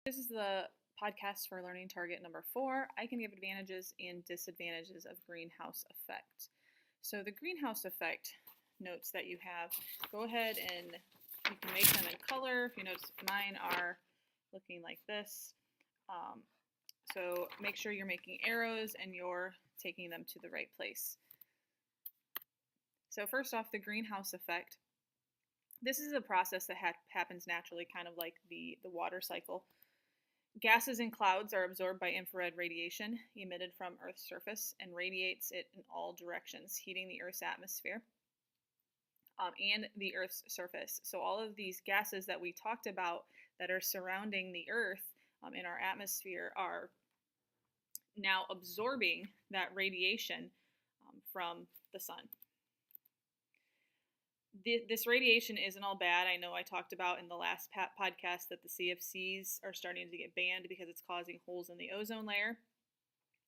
This is the podcast for learning target number 4. I can give advantages and disadvantages of greenhouse effect. So the greenhouse effect notes that you have, go ahead and you can make them in color. If you notice, mine are looking like this. So make sure you're making arrows and you're taking them to the right place. So first off, the greenhouse effect. This is a process that happens naturally, kind of like the water cycle. Gases in clouds are absorbed by infrared radiation emitted from Earth's surface and radiates it in all directions, heating the Earth's atmosphere and the Earth's surface. So all of these gases that we talked about that are surrounding the Earth in our atmosphere are now absorbing that radiation from the sun. This radiation isn't all bad. I know I talked about in the last podcast that the CFCs are starting to get banned because it's causing holes in the ozone layer.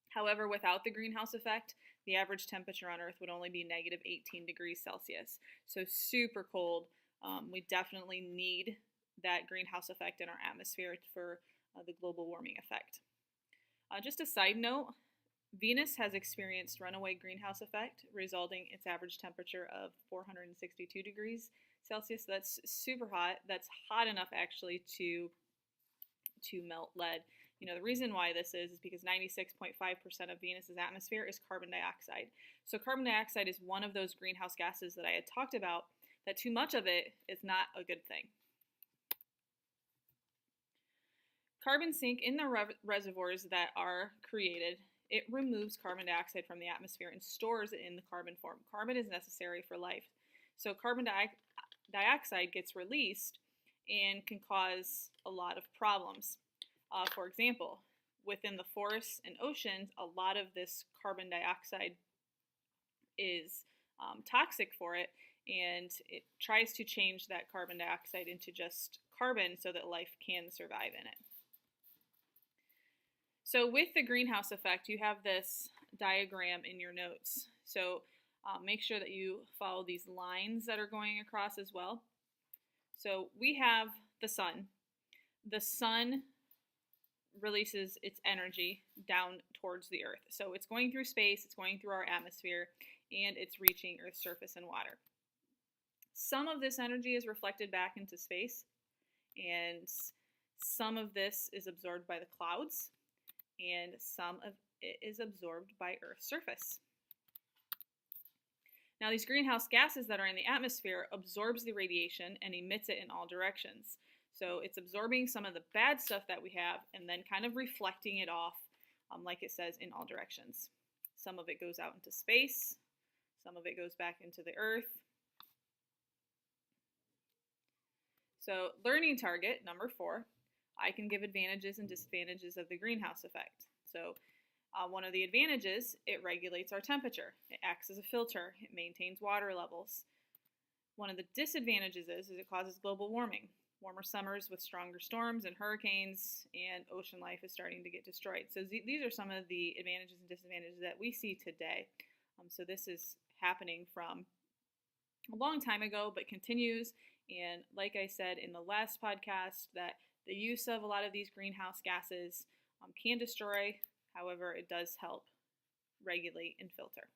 However, without the greenhouse effect, the average temperature on Earth would only be negative 18 degrees Celsius. So super cold. We definitely need that greenhouse effect in our atmosphere for the global warming effect. Just a side note, Venus has experienced runaway greenhouse effect, resulting its average temperature of 462 degrees Celsius. That's super hot. That's hot enough actually to melt lead. You know, the reason why this is because 96.5% of Venus's atmosphere is carbon dioxide. So carbon dioxide is one of those greenhouse gases that I had talked about, that too much of it is not a good thing. Carbon sink in the reservoirs that are created. It removes carbon dioxide from the atmosphere and stores it in the carbon form. Carbon is necessary for life. So carbon dioxide gets released and can cause a lot of problems. For example, within the forests and oceans, a lot of this carbon dioxide is toxic for it, and it tries to change that carbon dioxide into just carbon so that life can survive in it. So with the greenhouse effect, you have this diagram in your notes. So make sure that you follow these lines that are going across as well. So we have the sun. The sun releases its energy down towards the Earth. So it's going through space, it's going through our atmosphere, and it's reaching Earth's surface and water. Some of this energy is reflected back into space, and some of this is absorbed by the clouds, and some of it is absorbed by Earth's surface. Now these greenhouse gases that are in the atmosphere absorbs the radiation and emits it in all directions. So it's absorbing some of the bad stuff that we have and then kind of reflecting it off, like it says, in all directions. Some of it goes out into space, some of it goes back into the Earth. So learning target number 4. I can give advantages and disadvantages of the greenhouse effect. So one of the advantages, it regulates our temperature. It acts as a filter. It maintains water levels. One of the disadvantages is it causes global warming. Warmer summers with stronger storms and hurricanes, and ocean life is starting to get destroyed. So these are some of the advantages and disadvantages that we see today. So this is happening from a long time ago, but continues. And like I said in the last podcast, that the use of a lot of these greenhouse gases can destroy. However, it does help regulate and filter.